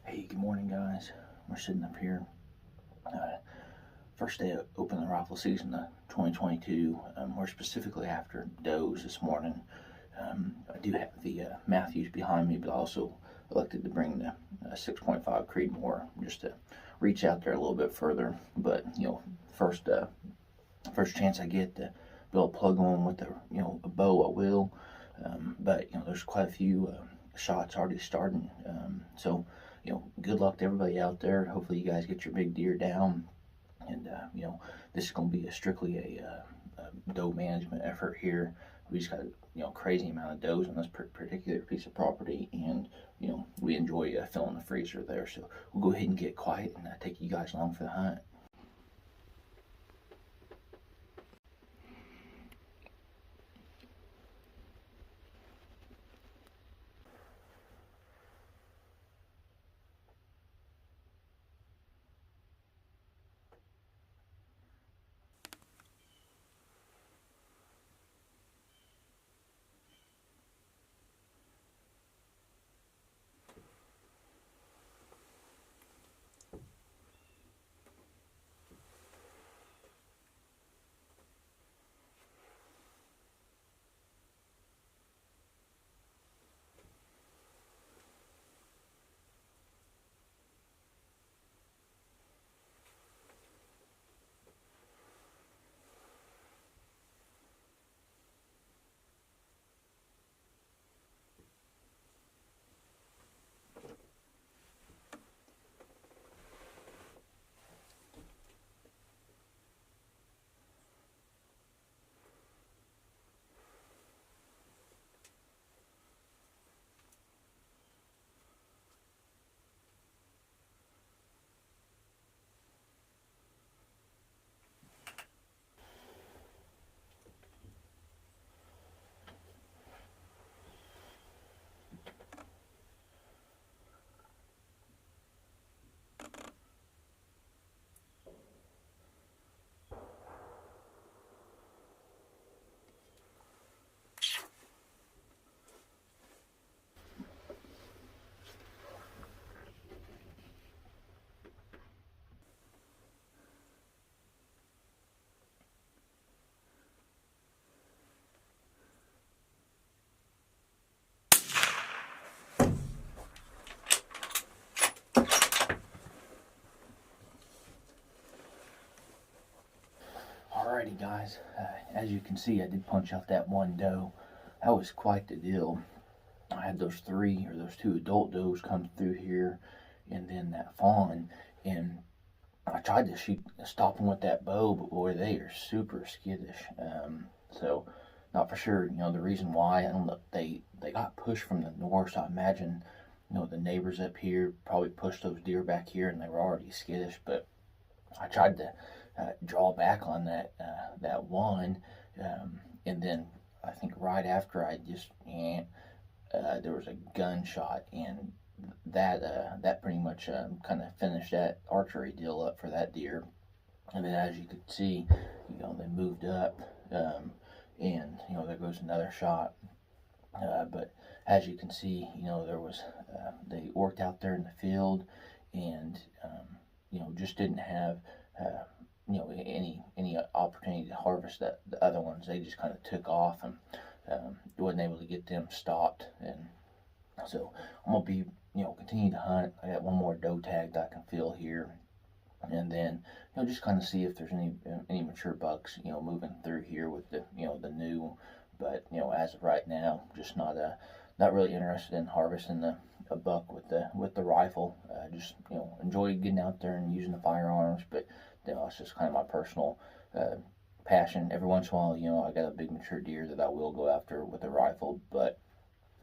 Hey, good morning, guys. We're sitting up here. First day of open rifle season of 2022. We're specifically after does this morning. I do have the Matthews behind me, but I also elected to bring the 6.5 Creedmoor just to reach out there a little bit further. But first chance I get to build a plug on with a bow, I will. But there's quite a few shots already starting. So good luck to everybody out there. Hopefully you guys get your big deer down. And, this is going to be strictly a doe management effort here. We just got a crazy amount of does on this particular piece of property, and we enjoy filling the freezer there. So we'll go ahead and get quiet and take you guys along for the hunt. Alrighty, guys, as you can see, I did punch out that one doe. That was quite the deal. I had those two adult does come through here, and then that fawn, and I tried to stop them with that bow, but boy, they are super skittish. So not for sure, the reason why. I don't know. They got pushed from the north, so I imagine, the neighbors up here probably pushed those deer back here, and they were already skittish. But I tried to draw back on that one, and then I think right after I just there was a gunshot, and that pretty much kind of finished that archery deal up for that deer. And then as you could see, they moved up, and there goes another shot. But as you can see, there was they worked out there in the field, and just didn't have any opportunity to harvest the other ones. They just kind of took off, and wasn't able to get them stopped. And so I'm gonna be continue to hunt. I got one more doe tag that I can fill here, and then just kind of see if there's any mature bucks moving through here with the the new. But as of right now, just not really interested in harvesting a buck with the rifle. Just enjoy getting out there and using the firearms, but it's just kind of my personal passion. Every once in a while, I got a big mature deer that I will go after with a rifle, but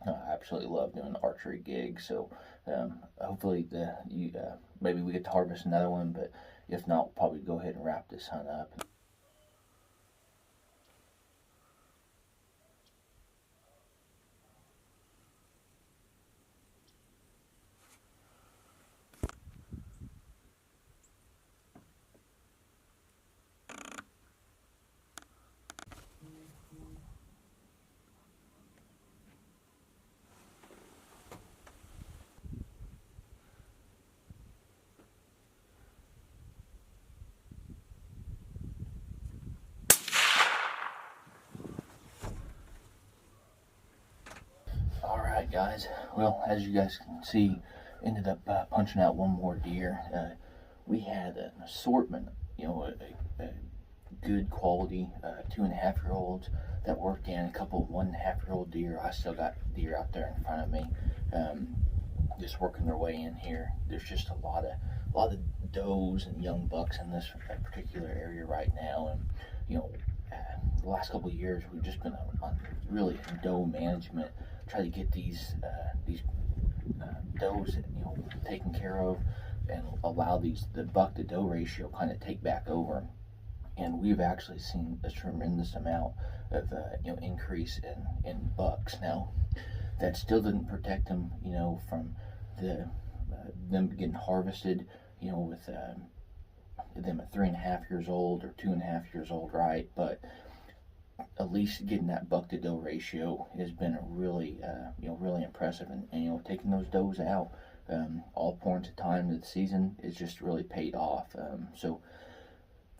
I absolutely love doing the archery gig. So hopefully maybe we get to harvest another one, but if not, we'll probably go ahead and wrap this hunt up. Alright guys, well, as you guys can see, ended up punching out one more deer. We had an assortment, a good quality 2.5-year-olds that worked in, a couple of 1.5-year-old deer. I still got deer out there in front of me, just working their way in here. There's just a lot of does and young bucks in this particular area right now, and the last couple of years we've just been on really doe management, try to get these does taken care of and allow the buck to doe ratio kind of take back over. And we've actually seen a tremendous amount of increase in bucks. Now that still didn't protect them from them getting harvested with them at 3.5 years old or 2.5 years old, right? But at least getting that buck to doe ratio has been really really impressive, and taking those does out all points of time of the season is just really paid off. So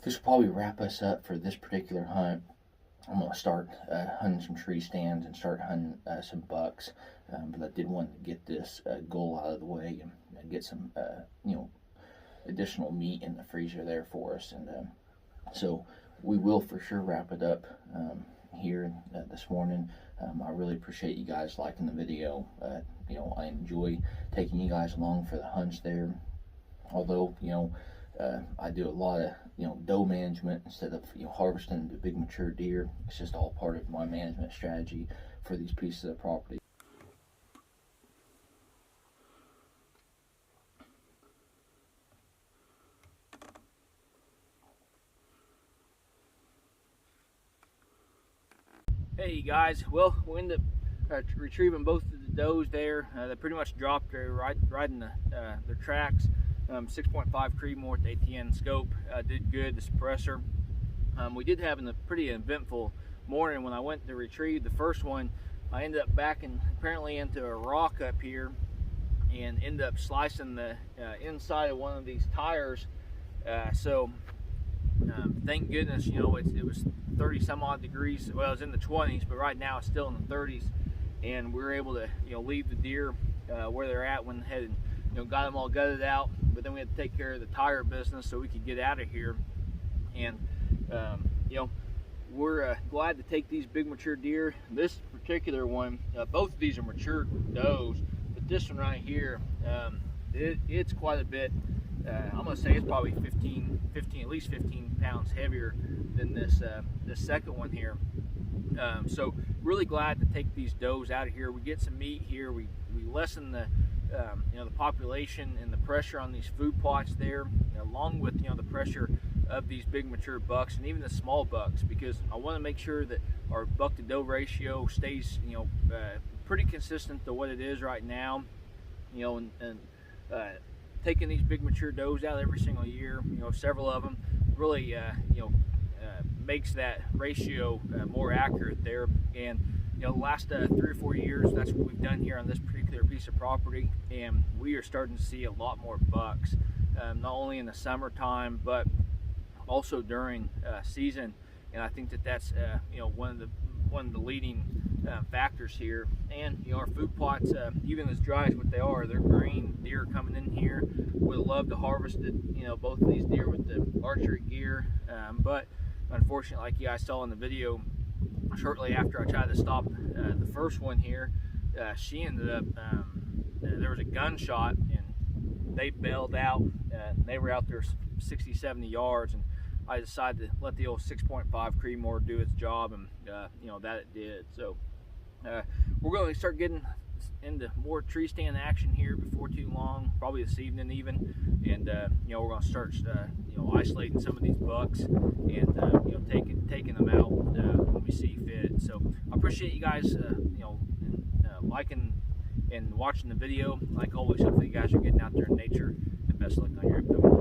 this will probably wrap us up for this particular hunt. I'm going to start hunting some tree stands and start hunting some bucks, but I did want to get this goal out of the way and get some additional meat in the freezer there for us. And so we will for sure wrap it up here this morning. I really appreciate you guys liking the video. I enjoy taking you guys along for the hunts there, although I do a lot of doe management instead of harvesting the big mature deer. It's just all part of my management strategy for these pieces of property. Hey guys, well, we ended up retrieving both of the does there. They pretty much dropped right in their tracks. 6.5 Creedmoor with ATN scope did good. The suppressor. We did have a pretty eventful morning when I went to retrieve the first one. I ended up backing apparently into a rock up here and ended up slicing the inside of one of these tires. Thank goodness, it was 30 some odd degrees. Well, it was in the 20s, but right now it's still in the 30s, and we were able to leave the deer where they're at when headed. Got them all gutted out, but then we had to take care of the tire business so we could get out of here. And we're glad to take these big mature deer. This particular one, both of these are mature does, but this one right here, it's quite a bit. I'm gonna say it's probably at least 15 pounds heavier than this second one here. So really glad to take these does out of here. We get some meat here. We lessen the population and the pressure on these food plots there, along with the pressure of these big mature bucks and even the small bucks, because I want to make sure that our buck to doe ratio stays pretty consistent to what it is right now. Taking these big mature does out every single year, several of them, really makes that ratio more accurate there. And the last 3 or 4 years, that's what we've done here on this particular piece of property, and we are starting to see a lot more bucks, not only in the summertime but also during season. And I think that's one of the leading factors here. And our food plots, even as dry as what they are, they're green. Deer coming in here would love to harvest it, both of these deer with the archery gear, but unfortunately, like you guys saw in the video, shortly after I tried to stop the first one here, she ended up, there was a gunshot and they bailed out. They were out there 60-70 yards, and I decided to let the old 6.5 Creedmoor do its job, and that it did. So we're going to start getting into more tree stand action here before too long, probably this evening even, and we're going to start isolating some of these bucks and taking them out when we see fit. So I appreciate you guys liking and watching the video. Like always, hopefully you guys are getting out there in nature, and best luck on your upcoming